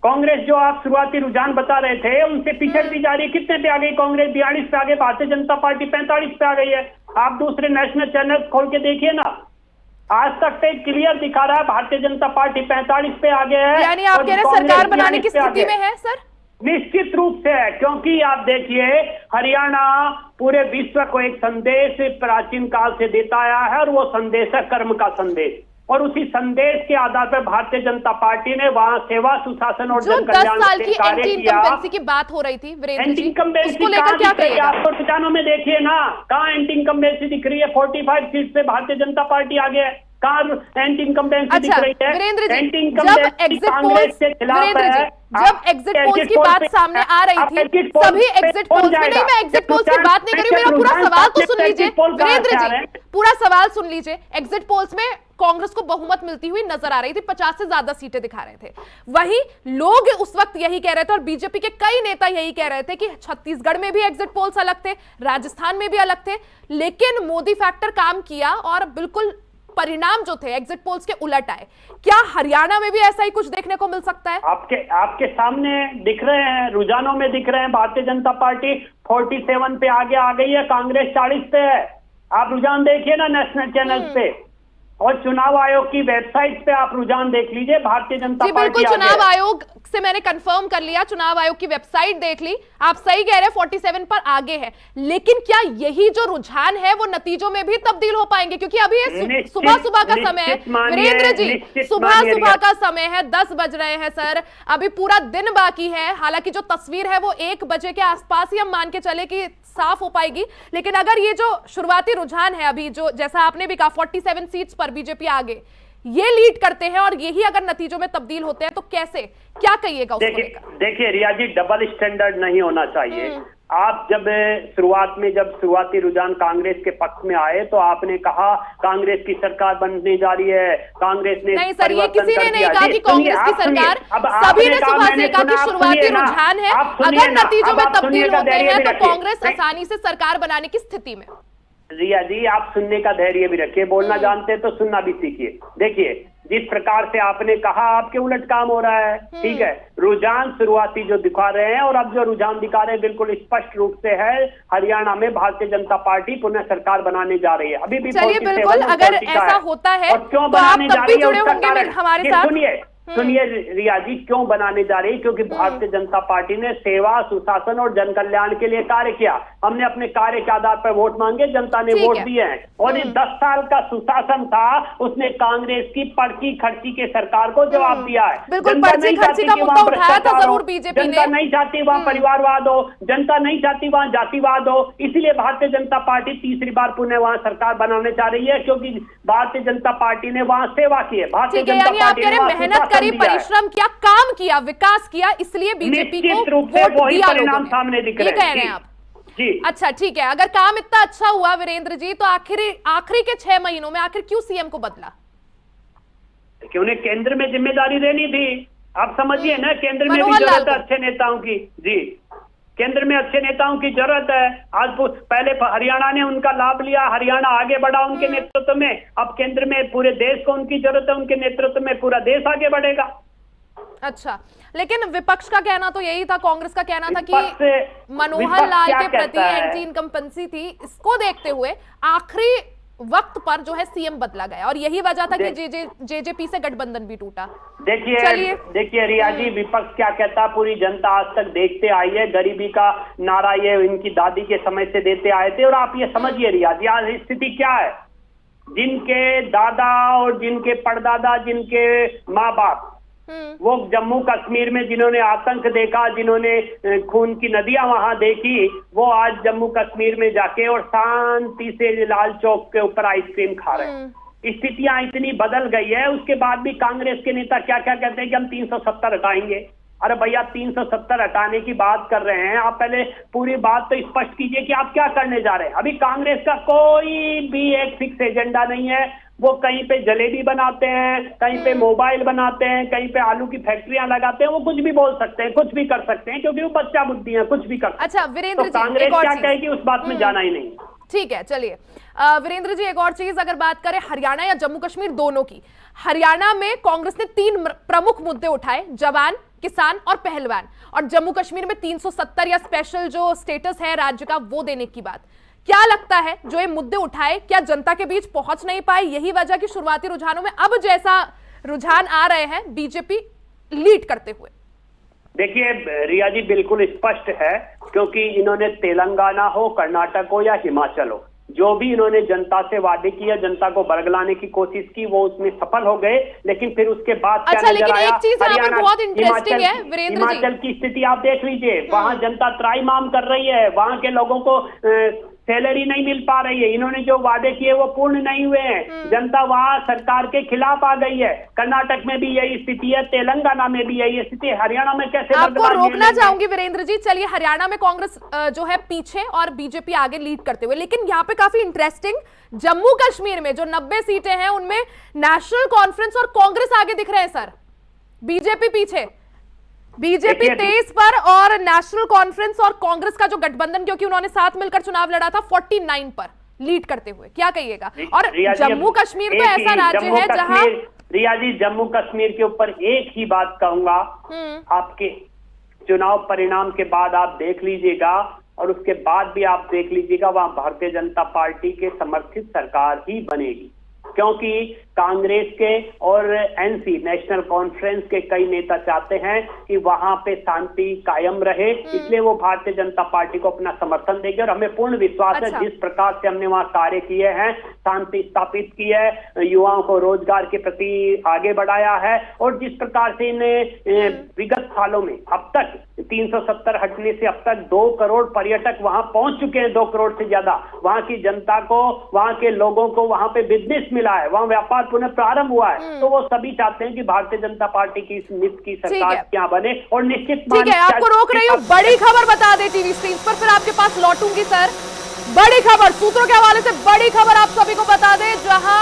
F: कांग्रेस जो आप शुरुआती रुझान बता रहे थे, उनसे पिछड़ती जा रही है। कितने पे आ गई कांग्रेस? 42 पे आ गई। भारतीय जनता पार्टी 45 पे आ गई है। आप दूसरे नेशनल चैनल खोल के देखिए ना, आज तक से क्लियर दिखा रहा है भारतीय जनता पार्टी 45 पे आगे है।
A: यानी आप कह रहे हैं सरकार बनाने की स्थिति में है सर?
F: निश्चित रूप से है, क्योंकि आप देखिए हरियाणा पूरे विश्व को एक संदेश प्राचीन काल से देता आया है, और वो संदेश है कर्म का संदेश। और उसी संदेश के आधार पर भारतीय जनता पार्टी ने वहां सेवा, सुशासन और जन कल्याण से कार्य किया।
A: की बात हो रही थी वीरेंद्र जी,
F: उसको लेकर क्या कहिएगा? आपको रुझानों में देखिए ना, कहाँ एंटी इनकम्बेंसी दिख रही है? 45 सीट पे भारतीय जनता पार्टी आगे है। कहाँ एंटी इनकम्बेंसी दिख रही है?
A: वीरेंद्र जी,
F: एंटी इनकम्बेंसी कांग्रेस के खिलाफ है।
A: जब एग्जिट पोल्स की बात सामने आ रही थी, सभी एग्जिट पोल्स में, नहीं मैं एग्जिट पोल्स की बात नहीं कर रही, मेरा पूरा सवाल तो सुन लीजिए वीरेंद्र जी, पूरा सवाल सुन लीजिए। एग्जिट पोल्स में कांग्रेस को बहुमत मिलती हुई नजर आ रही थी, 50 से ज्यादा सीटें दिखा रहे थे। वहीं लोग उस वक्त यही कह रहे थे, और बीजेपी के कई नेता यही कह रहे थे कि छत्तीसगढ़ में भी एग्जिट पोल्स अलग थे, राजस्थान में भी अलग थे, लेकिन मोदी फैक्टर काम किया और बिल्कुल परिणाम जो थे एग्जिट पोल्स के उलट आए। क्या हरियाणा में भी ऐसा ही कुछ देखने को मिल सकता है?
F: आपके सामने दिख रहे हैं, रुझानों में दिख रहे हैं। भारतीय जनता पार्टी 47 पे आगे आ गई है, कांग्रेस 40 पे है। आप रुझान देखिए ना नेशनल चैनल पे, और चुनाव आयोग की वेबसाइट पे आप रुझान देख लीजिए। भारतीय जनता पार्टी
A: बिल्कुल, चुनाव आयोग से मैंने कंफर्म कर लिया, चुनाव आयोग की वेबसाइट देख ली, आप सही कह रहे हैं 47 पर आगे है। लेकिन क्या यही जो रुझान है वो नतीजों में भी तब्दील हो पाएंगे? क्योंकि अभी ये सुबह सुबह का समय है वीरेंद्र जी, सुबह सुबह का समय है, 10 बज रहे हैं सर, अभी पूरा दिन बाकी है। हालांकि जो तस्वीर है वो 1 बजे के आसपास ही हम मान के चले कि साफ हो पाएगी, लेकिन अगर ये जो शुरुआती रुझान है अभी, जो जैसा आपने भी कहा 47 सीट्स पर बीजेपी आगे, ये लीड करते हैं, और यही अगर नतीजों में तब्दील होते हैं तो कैसे, क्या कहिएगा उसको लेकर?
F: देखिए रिया जी, डबल स्टैंडर्ड नहीं होना चाहिए। आप जब शुरुआती रुझान कांग्रेस के पक्ष में आए तो आपने कहा कांग्रेस की सरकार बनने जा रही है, कांग्रेस ने
A: नहीं सर, ये किसी ने नहीं कहा कि कांग्रेस की सरकार, सभी ने सुबह से कहा कि शुरुआती रुझान है, अगर नतीजों में तब्दील होते हैं तो कांग्रेस आसानी से सरकार बनाने की स्थिति में।
F: रिया जी, आप सुनने का धैर्य भी रखिए, बोलना जानते हैं तो सुनना भी सीखिए। देखिए जिस प्रकार से आपने कहा, आपके उलट काम हो रहा है। ठीक है, रुझान शुरुआती जो दिखा रहे हैं और अब जो रुझान दिखा रहे हैं बिल्कुल स्पष्ट रूप से है, हरियाणा में भारतीय जनता पार्टी पुनः सरकार बनाने जा रही है। अभी भी
A: चलिए बिल्कुल, अगर ऐसा होता है
F: और क्यों
A: तो आप
F: बनाने
A: तब
F: जा
A: भी
F: रही है
A: जुड़े होंगे हमारे साथ।
F: सुनिए रिया जी, क्यों बनाने जा रही है? क्योंकि भारतीय जनता पार्टी ने सेवा, सुशासन और जन कल्याण के लिए कार्य किया। हमने अपने कार्य के आधार पर वोट मांगे, जनता ने वोट दिए हैं, और ये 10 साल का सुशासन था, उसने कांग्रेस की पर्ची खर्ची के सरकार को जवाब दिया है।
A: बिल्कुल, पर्ची खर्ची का मुद्दा उठाया था जरूर बीजेपी ने।
F: जनता नहीं चाहती वहां परिवारवाद हो, जनता नहीं चाहती वहां जातिवाद हो, इसलिए भारतीय जनता पार्टी तीसरी बार पुनः वहां सरकार बनाने जा रही है, क्योंकि भारतीय जनता पार्टी ने वहां सेवा की है। भारतीय जनता पार्टी ने
A: मेहनत करी, परिश्रम किया, काम किया, विकास किया, इसलिए बीजेपी को वोट दिया लोगों ने,
F: सामने दिख रहे हैं।
A: ये कह रहे हैं आप जी? अच्छा ठीक है, अगर काम इतना अच्छा हुआ वीरेंद्र जी, तो आखिरी के 6 महीनों में आखिर क्यों सीएम को बदला?
F: कि उन्हें केंद्र में जिम्मेदारी देनी थी। आप समझिए ना, केंद्र में भी जरूरत है अच्छे नेताओं की। जी केंद्र में अच्छे नेताओं की जरूरत है। आज पहले हरियाणा ने उनका लाभ लिया, हरियाणा आगे बढ़ा उनके नेतृत्व में, अब केंद्र में पूरे देश को उनकी जरूरत है, उनके नेतृत्व में पूरा देश आगे बढ़ेगा।
A: अच्छा, लेकिन विपक्ष का कहना तो यही था, कांग्रेस का कहना था कि मनोहर लाल के प्रति एंटी इनकम्पेंसी थी। इसको देखते हुए आखिरी वक्त पर जो है सीएम बदला गया और यही वजह था कि जेजेपी से गठबंधन भी टूटा।
F: देखिए रिया जी, विपक्ष क्या कहता, पूरी जनता आज तक देखते आई है। गरीबी का नारा ये इनकी दादी के समय से देते आए थे। और आप ये समझिए रिया जी, आज स्थिति क्या है, जिनके दादा और जिनके परदादा, जिनके माँ बाप वो जम्मू कश्मीर में जिन्होंने आतंक देखा, जिन्होंने खून की नदियां वहां देखी, वो आज जम्मू कश्मीर में जाके और शांति से लाल चौक के ऊपर आइसक्रीम खा रहे हैं। स्थितियां इतनी बदल गई है। उसके बाद भी कांग्रेस के नेता क्या क्या कहते हैं कि हम 370 हटाएंगे। अरे भैया, 370 हटाने की बात कर रहे हैं, आप पहले पूरी बात तो स्पष्ट कीजिए कि आप क्या करने जा रहे हैं। अभी कांग्रेस का कोई भी एक फिक्स एजेंडा नहीं है। वो कहीं पे जलेबी बनाते हैं, कहीं पे मोबाइल बनाते हैं, कहीं पे आलू की फैक्ट्रियां लगाते हैं। वो कुछ भी बोल सकते हैं, कुछ भी कर सकते हैं, क्योंकि वो बच्चा बुद्धि है, कुछ भी कर सकते हैं।
A: अच्छा वीरेंद्र जी,
F: कांग्रेस क्या कहेगी उस बात में जाना ही नहीं।
A: ठीक है, चलिए वीरेंद्र जी, एक और चीज अगर बात करें हरियाणा या जम्मू कश्मीर दोनों की। हरियाणा में कांग्रेस ने 3 प्रमुख मुद्दे उठाए, जवान, किसान और पहलवान, और जम्मू कश्मीर में 370 या स्पेशल जो स्टेटस है राज्य का वो देने की बात। क्या लगता है जो ये मुद्दे उठाए क्या जनता के बीच पहुंच नहीं पाए, यही वजह कि शुरुआती रुझानों में अब जैसा रुझान आ रहे हैं बीजेपी लीड करते हुए?
F: देखिए रिया जी, बिल्कुल स्पष्ट है, क्योंकि इन्होंने तेलंगाना हो, कर्नाटक हो या हिमाचल हो, जो भी इन्होंने जनता से वादे किया, जनता को बरगलाने की कोशिश की, वो उसमें सफल हो गए। लेकिन फिर उसके बाद क्या नजर आया?
A: एक चीज यहाँ पर बहुत इंटरेस्टिंग है वीरेंद्र जी,
F: हिमाचल की स्थिति आप देख लीजिए। वहां जनता त्राईमाम कर रही है, वहां के लोगों को सैलरी नहीं मिल पा रही है, इन्होंने जो वादे किए वो पूर्ण नहीं हुए हैं। जनता वहां सरकार के खिलाफ आ गई है। कर्नाटक में भी यही स्थिति है, तेलंगाना में भी यही स्थिति है, हरियाणा में कैसे?
A: आपको रोकना चाहूंगी वीरेंद्र जी। चलिए, हरियाणा में कांग्रेस जो है पीछे और बीजेपी आगे लीड करते हुए, लेकिन यहाँ पे काफी इंटरेस्टिंग, जम्मू कश्मीर में जो 90 सीटें हैं उनमें नेशनल कॉन्फ्रेंस और कांग्रेस आगे दिख रहे हैं सर, बीजेपी पीछे। बीजेपी 23 पर और नेशनल कॉन्फ्रेंस और कांग्रेस का जो गठबंधन, क्योंकि उन्होंने साथ मिलकर चुनाव लड़ा था, 49 पर लीड करते हुए। क्या कहिएगा? और जम्मू कश्मीर तो ऐसा राज्य है जहां,
F: रिया जी, जम्मू कश्मीर के ऊपर एक ही बात कहूंगा, आपके चुनाव परिणाम के बाद आप देख लीजिएगा और उसके बाद भी आप देख लीजिएगा, वहां भारतीय जनता पार्टी के समर्थित सरकार ही बनेगी, क्योंकि कांग्रेस के और एनसी नेशनल कॉन्फ्रेंस के कई नेता चाहते हैं कि वहां पे शांति कायम रहे, इसलिए वो भारतीय जनता पार्टी को अपना समर्थन देंगे। और हमें पूर्ण विश्वास है, जिस प्रकार से हमने वहां कार्य किए हैं, शांति स्थापित की है, युवाओं को रोजगार के प्रति आगे बढ़ाया है, और जिस प्रकार से इन्हें विगत सालों में अब तक 370 हटने से अब तक 2 करोड़ पर्यटक वहां पहुंच चुके हैं, 2 करोड़ से ज्यादा। वहां की जनता को, वहां के लोगों को वहां पे बिजनेस मिला है, वहां व्यापार पुनः प्रारंभ हुआ है। तो वो सभी चाहते हैं कि भारतीय जनता पार्टी की इस नित की सरकार क्या बने। और निश्चित
A: ठीक है, आपको रोक रही हूँ, बड़ी खबर बता दे टीवी स्क्रीन पर, फिर आपके पास लौटूंगी सर। बड़ी खबर, सूत्रों के हवाले से बड़ी खबर आप सभी को बता दें, जहां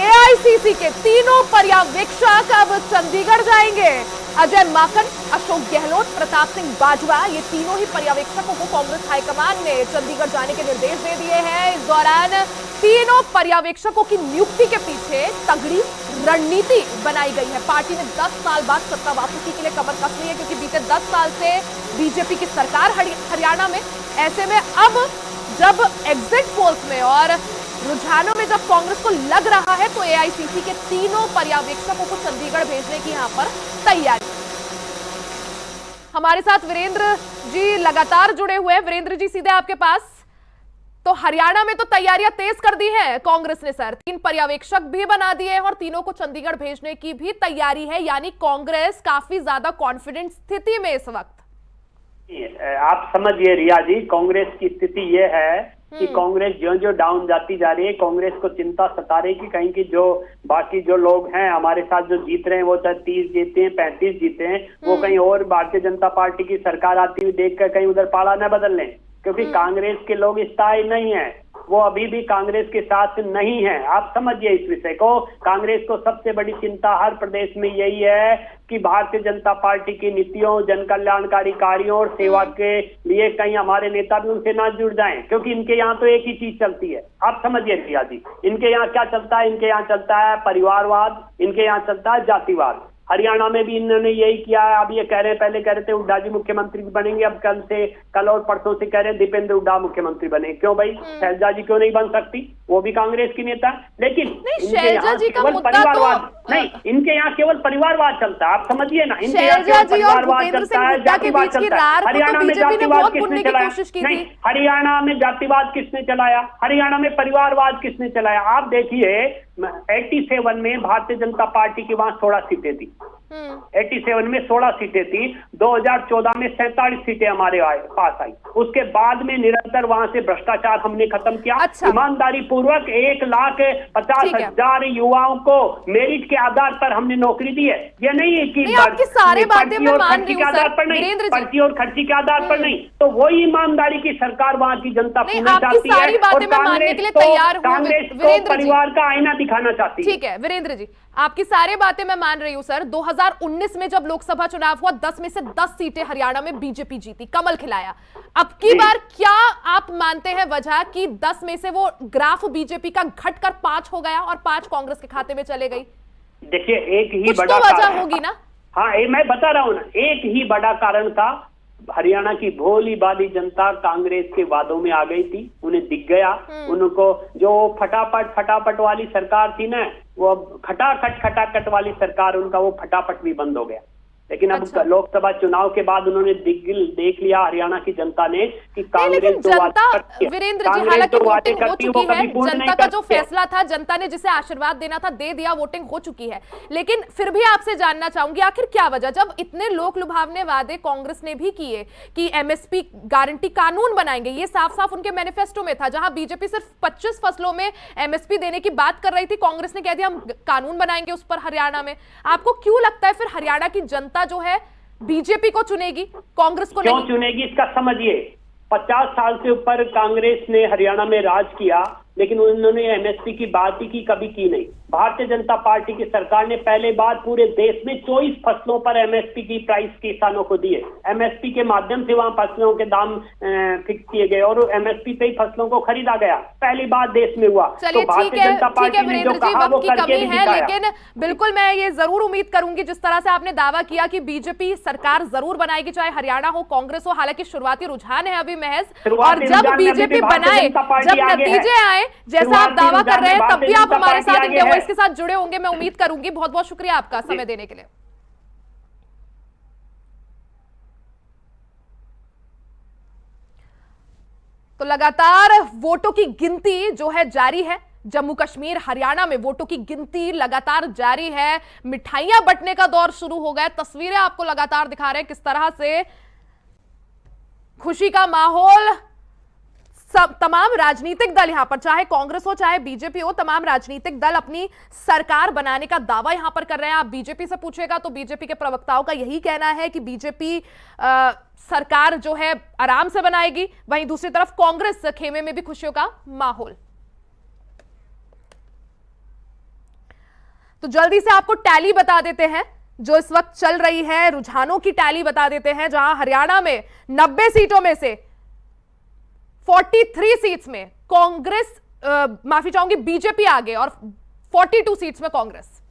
A: एआईसीसी के 3 पर्यवेक्षक अब चंडीगढ़ जाएंगे। अजय माकन, अशोक गहलोत, प्रताप सिंह बाजवा, ये तीनों ही पर्यवेक्षकों को कांग्रेस हाईकमान ने चंडीगढ़ जाने के निर्देश दे दिए हैं। इस दौरान तीनों पर्यवेक्षकों की नियुक्ति के पीछे तगड़ी रणनीति बनाई गई है। पार्टी ने 10 साल बाद सत्ता वापसी के लिए कमर कस ली है, क्योंकि बीते 10 साल से बीजेपी की सरकार हरियाणा में। ऐसे में अब जब एग्जिट पोल्स में और रुझानों में जब कांग्रेस को लग रहा है, तो एआईसीसी के 3 पर्यवेक्षकों को चंडीगढ़ भेजने की यहां पर तैयारी। हमारे साथ वीरेंद्र जी लगातार जुड़े हुए हैं। वीरेंद्र जी, सीधे आपके पास। तो हरियाणा में तो तैयारियां तेज कर दी है कांग्रेस ने सर, 3 पर्यवेक्षक भी बना दिए हैं और तीनों को चंडीगढ़ भेजने की भी तैयारी है, यानी कांग्रेस काफी ज्यादा कॉन्फिडेंट स्थिति में इस वक्त।
F: आप समझिए रिया जी, कांग्रेस की स्थिति यह है कि कांग्रेस जो डाउन जाती जा रही है, कांग्रेस को चिंता सता रही कि कहीं की जो बाकी जो लोग हैं हमारे साथ जो जीत रहे हैं, वो चाहे 30 जीते हैं, 35 जीते हैं, वो कहीं और भारतीय जनता पार्टी की सरकार आती हुई देखकर कहीं उधर पाला न बदल लें, क्योंकि कांग्रेस के लोग स्थायी नहीं है। वो अभी भी कांग्रेस के साथ नहीं है। आप समझिए इस विषय को। कांग्रेस को सबसे बड़ी चिंता हर प्रदेश में यही है कि भारतीय जनता पार्टी की नीतियों, जन कल्याणकारी कार्यों और सेवा के लिए कहीं हमारे नेता भी उनसे ना जुड़ जाएं, क्योंकि इनके यहाँ तो एक ही चीज चलती है। आप समझिए रिया जी, इनके यहाँ क्या चलता है? इनके यहाँ चलता है परिवारवाद, इनके यहाँ चलता है जातिवाद। हरियाणा में भी इन्होंने यही किया है। अब ये कह रहे हैं, पहले कह रहे थे हुड्डा जी मुख्यमंत्री बनेंगे, अब कल और परसों से कह रहे हैं दीपेंद्र हुड्डा मुख्यमंत्री बने। क्यों भाई? शैलजा जी क्यों नहीं बन सकती? वो भी कांग्रेस की नेता। लेकिन इनके यहाँ केवल परिवारवाद नहीं, इनके यहाँ केवल परिवारवाद चलता है। आप समझिए ना, इनके यहाँ केवल परिवारवाद चलता है, जातिवाद चलता है। हरियाणा में जातिवाद किसने चलाया? नहीं, हरियाणा में जातिवाद किसने चलाया? हरियाणा में परिवारवाद किसने चलाया? आप देखिए 87 में भारतीय जनता पार्टी की वहां 16 सीटें थी। 87 में 16 सीटें थी। 2014 में 47 सीटें हमारे पास आई। उसके बाद में निरंतर वहां से भ्रष्टाचार हमने खत्म किया।
A: अच्छा।
F: ईमानदारी पूर्वक 1,50,000 युवाओं को मेरिट के आधार पर हमने नौकरी दी है। ये नहीं है कि
A: आपकी सारी बातें मैं मान रही हूं सर, वीरेंद्र जी,
F: पर्ची और खर्ची के आधार पर नहीं। तो वही ईमानदारी की सरकार वहां की जनता पूरी चाहती है।
A: सारी बातें मैं मानने के लिए तैयार हूं।
F: कांग्रेस को परिवार का आईना दिखाना चाहती है।
A: ठीक है वीरेंद्र जी, आपकी सारी बातें मैं मान रही हूं सर। 2019 में जब लोकसभा चुनाव हुआ 10 में से 10 सीटें हरियाणा में बीजेपी जीती, कमल खिलाया। अब की बार क्या आप मानते हैं वजह कि 10 में से वो ग्राफ बीजेपी का घटकर 5 हो गया और 5 कांग्रेस के खाते में चले गई?
F: देखिए, एक ही
A: कुछ
F: बड़ा
A: तो वजह होगी ना।
F: हाँ, मैं बता रहा हूं ना, एक ही बड़ा कारण था। हरियाणा की भोली भाली जनता कांग्रेस के वादों में आ गई थी, उन्हें दिख गया। उनको जो फटाफट वाली सरकार थी ना, वो अब खटाखट वाली सरकार, उनका वो फटाफट भी बंद हो गया। लेकिन अब
A: अच्छा।
F: लोकसभा चुनाव के बाद उन्होंने देख लिया हरियाणा की जनता ने कि कांग्रेस
A: वीरेंद्र जी, हालांकि वोटिंग हो चुकी है, जनता का जो फैसला था, जनता ने जिसे आशीर्वाद देना था दे दिया, वोटिंग हो चुकी है। लेकिन फिर भी आपसे जानना चाहूंगी, आखिर क्या वजह, जब इतने लोक लुभावने वादे कांग्रेस ने भी किए कि एमएसपी गारंटी कानून बनाएंगे, ये साफ साफ उनके मैनिफेस्टो में था। जहां बीजेपी सिर्फ 25 फसलों में एमएसपी देने की बात कर रही थी, कांग्रेस ने कह दिया हम कानून बनाएंगे उस पर हरियाणा में। आपको क्यों लगता है फिर हरियाणा की जनता जो है बीजेपी को चुनेगी, कांग्रेस को
F: क्यों
A: नहीं?
F: चुनेगी इसका समझिए। 50 साल से ऊपर कांग्रेस ने हरियाणा में राज किया, लेकिन उन्होंने एमएसपी की बात ही कभी की नहीं। भारतीय जनता पार्टी की सरकार ने पहले बार पूरे देश में 24 फसलों पर एमएसपी की प्राइस किसानों को दिए। एमएसपी के माध्यम से वहां फसलों के दाम फिक्स किए गए और एमएसपी पे ही फसलों को खरीदा गया। पहली बार देश में हुआ।
A: चलिए
F: तो भारतीय जनता पार्टी ने जो कहा वो करके भी दिखाया।
A: लेकिन बिल्कुल मैं ये जरूर उम्मीद करूंगी, जिस तरह से आपने दावा किया कि बीजेपी सरकार जरूर बनाएगी, चाहे हरियाणा हो कांग्रेस हो। हालांकि शुरुआती रुझान है अभी महज, और जब बीजेपी बनाए, जब नतीजे आए जैसा आप दावा कर रहे हैं, तब भी आप हमारे साथ इंडिया वॉइस के साथ जुड़े होंगे, मैं उम्मीद करूंगी। बहुत बहुत शुक्रिया आपका समय देने के लिए। तो लगातार वोटों की गिनती जो है जारी है। जम्मू कश्मीर हरियाणा में वोटों की गिनती लगातार जारी है। मिठाइयां बंटने का दौर शुरू हो गया। तस्वीरें आपको लगातार दिखा रहे हैं किस तरह से खुशी का माहौल। तमाम राजनीतिक दल यहां पर, चाहे कांग्रेस हो चाहे बीजेपी हो, तमाम राजनीतिक दल अपनी सरकार बनाने का दावा यहां पर कर रहे हैं। आप बीजेपी से पूछेगा तो बीजेपी के प्रवक्ताओं का यही कहना है कि बीजेपी सरकार जो है आराम से बनाएगी। वहीं दूसरी तरफ कांग्रेस खेमे में भी खुशियों का माहौल। तो जल्दी से आपको टैली बता देते हैं जो इस वक्त चल रही है, रुझानों की टैली बता देते हैं। जहां हरियाणा में 90 सीटों में से 43 सीट्स में कांग्रेस, माफी चाहूंगी बीजेपी आगे, और 42 सीट्स में कांग्रेस।